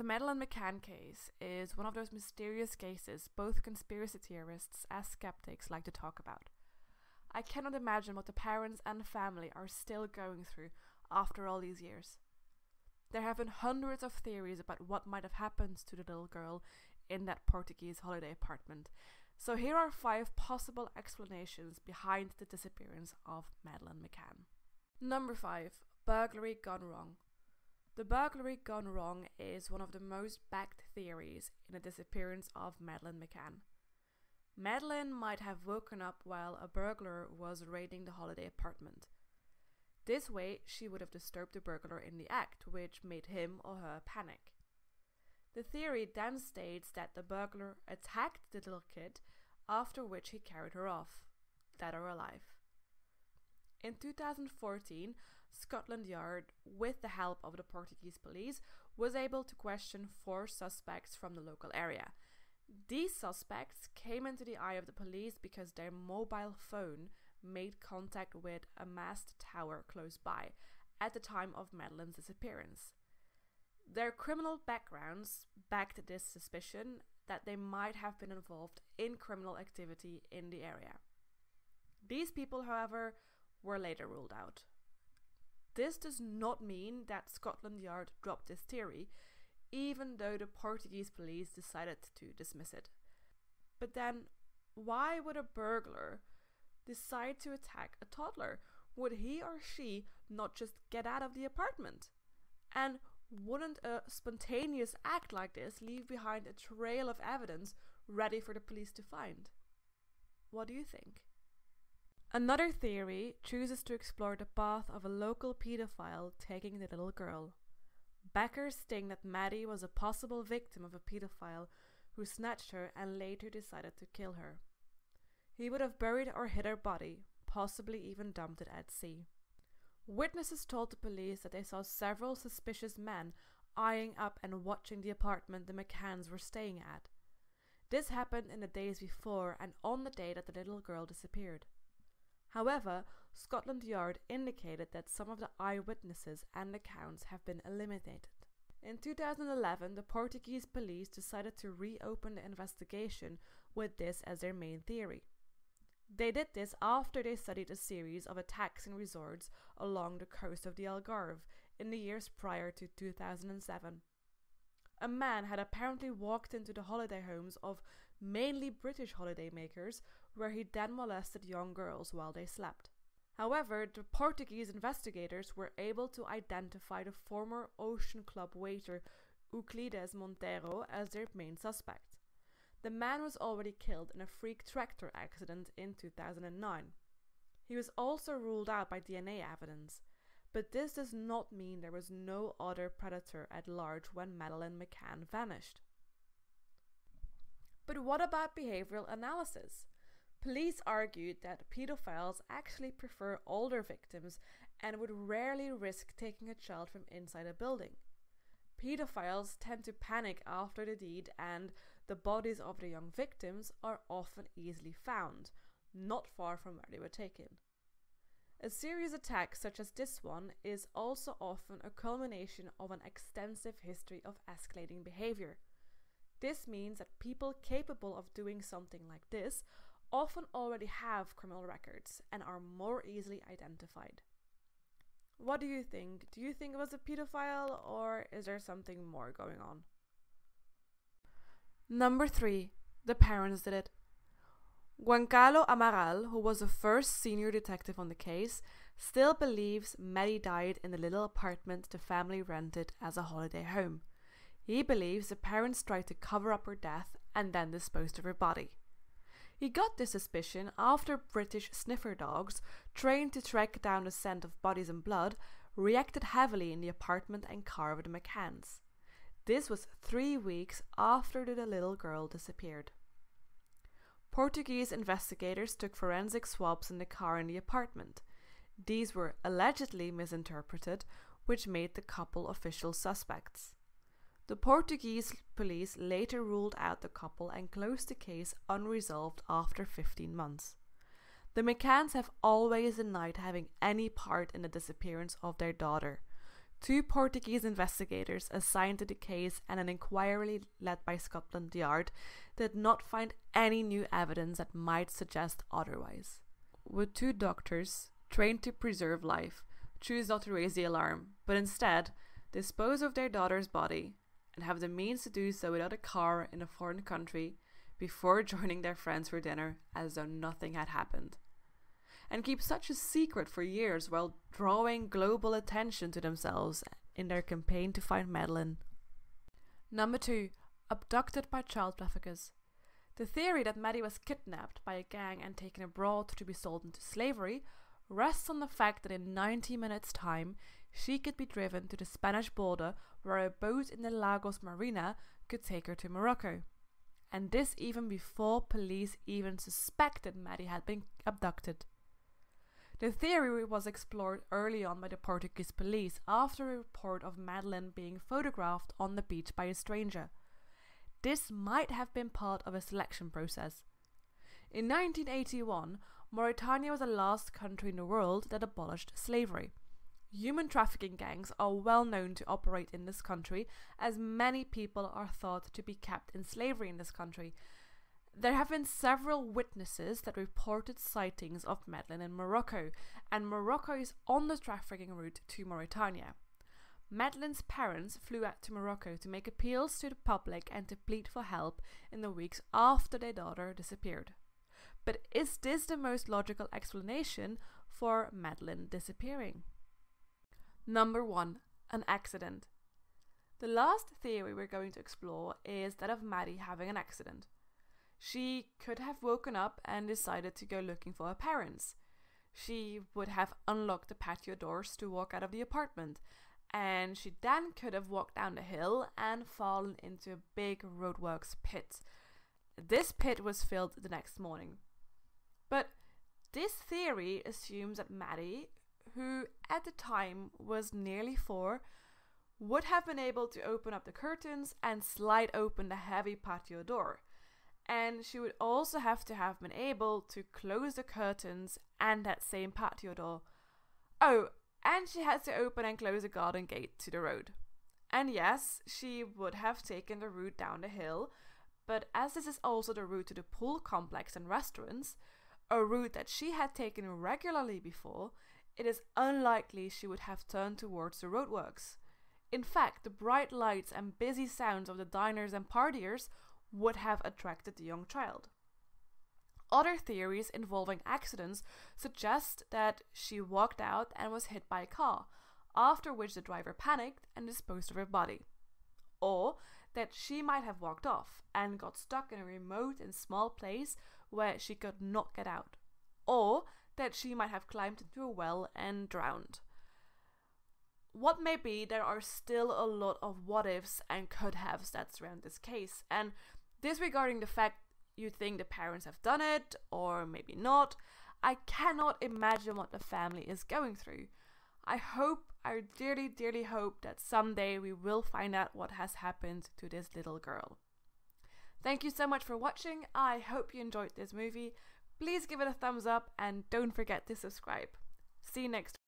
The Madeleine Mccann case is one of those mysterious cases both conspiracy theorists as skeptics like to talk about. I cannot imagine what the parents and family are still going through after all these years. There have been hundreds of theories about what might have happened to the little girl in that Portuguese holiday apartment, so here are 5 possible explanations behind the disappearance of Madeleine Mccann. Number 5. Burglary gone wrong. The burglary gone wrong is one of the most backed theories in the disappearance of Madeleine Mccann. Madeleine might have woken up while a burglar was raiding the holiday apartment. This way, she would have disturbed the burglar in the act, which made him or her panic. The theory then states that the burglar attacked the little kid, after which he carried her off, dead or alive. In 2014, Scotland Yard, with the help of the Portuguese police, was able to question 4 suspects from the local area. These suspects came into the eye of the police because their mobile phone made contact with a mast tower close by at the time of Madeleine's disappearance. Their criminal backgrounds backed this suspicion that they might have been involved in criminal activity in the area. These people, however, were later ruled out. This does not mean that Scotland Yard dropped this theory, even though the Portuguese police decided to dismiss it. But then, why would a burglar decide to attack a toddler? Would he or she not just get out of the apartment? And wouldn't a spontaneous act like this leave behind a trail of evidence ready for the police to find? What do you think? Another theory chooses to explore the path of a local paedophile taking the little girl. Backers think that Maddie was a possible victim of a paedophile who snatched her and later decided to kill her. He would have buried or hid her body, possibly even dumped it at sea. Witnesses told the police that they saw several suspicious men eyeing up and watching the apartment the McCanns were staying at. This happened in the days before and on the day that the little girl disappeared. However, Scotland Yard indicated that some of the eyewitnesses and accounts have been eliminated. In 2011, the Portuguese police decided to reopen the investigation with this as their main theory. They did this after they studied a series of attacks in resorts along the coast of the Algarve in the years prior to 2007. A man had apparently walked into the holiday homes of mainly British holidaymakers, where he then molested young girls while they slept. However, the Portuguese investigators were able to identify the former Ocean Club waiter Euclides Monteiro as their main suspect. The man was already killed in a freak tractor accident in 2009. He was also ruled out by DNA evidence. But this does not mean there was no other predator at large when Madeleine Mccann vanished. But what about behavioral analysis? Police argued that pedophiles actually prefer older victims and would rarely risk taking a child from inside a building. Pedophiles tend to panic after the deed, and the bodies of the young victims are often easily found, not far from where they were taken. A serious attack such as this one is also often a culmination of an extensive history of escalating behavior. This means that people capable of doing something like this often already have criminal records and are more easily identified. What do you think? Do you think it was a pedophile, or is there something more going on? Number 3. The parents did it. Juan Carlos Amaral, who was the first senior detective on the case, still believes Maddie died in the little apartment the family rented as a holiday home. He believes the parents tried to cover up her death and then disposed of her body. He got this suspicion after British sniffer dogs, trained to track down the scent of bodies and blood, reacted heavily in the apartment and car of the McCanns. This was 3 weeks after the little girl disappeared. Portuguese investigators took forensic swabs in the car in the apartment. These were allegedly misinterpreted, which made the couple official suspects. The Portuguese police later ruled out the couple and closed the case unresolved after 15 months. The McCanns have always denied having any part in the disappearance of their daughter. 2 Portuguese investigators assigned to the case and an inquiry led by Scotland Yard did not find any new evidence that might suggest otherwise. Would 2 doctors, trained to preserve life, choose not to raise the alarm, but instead dispose of their daughter's body and have the means to do so without a car in a foreign country before joining their friends for dinner as though nothing had happened? And keep such a secret for years while drawing global attention to themselves in their campaign to find Madeleine. Number 2. Abducted by child traffickers. The theory that Maddie was kidnapped by a gang and taken abroad to be sold into slavery rests on the fact that in 90 minutes' time she could be driven to the Spanish border where a boat in the Lagos Marina could take her to Morocco. And this even before police even suspected Maddie had been abducted. The theory was explored early on by the Portuguese police after a report of Madeleine being photographed on the beach by a stranger. This might have been part of a selection process. In 1981, Mauritania was the last country in the world that abolished slavery. Human trafficking gangs are well known to operate in this country, as many people are thought to be kept in slavery in this country. There have been several witnesses that reported sightings of Madeleine in Morocco, and Morocco is on the trafficking route to Mauritania. Madeleine's parents flew out to Morocco to make appeals to the public and to plead for help in the weeks after their daughter disappeared. But is this the most logical explanation for Madeleine disappearing? Number 1. An accident. The last theory we're going to explore is that of Maddie having an accident. She could have woken up and decided to go looking for her parents. She would have unlocked the patio doors to walk out of the apartment, and she then could have walked down the hill and fallen into a big roadworks pit. This pit was filled the next morning. But this theory assumes that Maddie, who at the time was nearly 4, would have been able to open up the curtains and slide open the heavy patio door. And she would also have been able to close the curtains and that same patio door. Oh, and she had to open and close a garden gate to the road. And yes, she would have taken the route down the hill, but as this is also the route to the pool complex and restaurants, a route that she had taken regularly before, it is unlikely she would have turned towards the roadworks. In fact, the bright lights and busy sounds of the diners and partiers would have attracted the young child. Other theories involving accidents suggest that she walked out and was hit by a car, after which the driver panicked and disposed of her body. Or that she might have walked off and got stuck in a remote and small place where she could not get out. Or that she might have climbed into a well and drowned. What may be, there are still a lot of what ifs and could haves that surround this case, and disregarding the fact you think the parents have done it, or maybe not, I cannot imagine what the family is going through. I dearly, dearly hope that someday we will find out what has happened to this little girl. Thank you so much for watching. I hope you enjoyed this movie. Please give it a thumbs up and don't forget to subscribe. See you next time.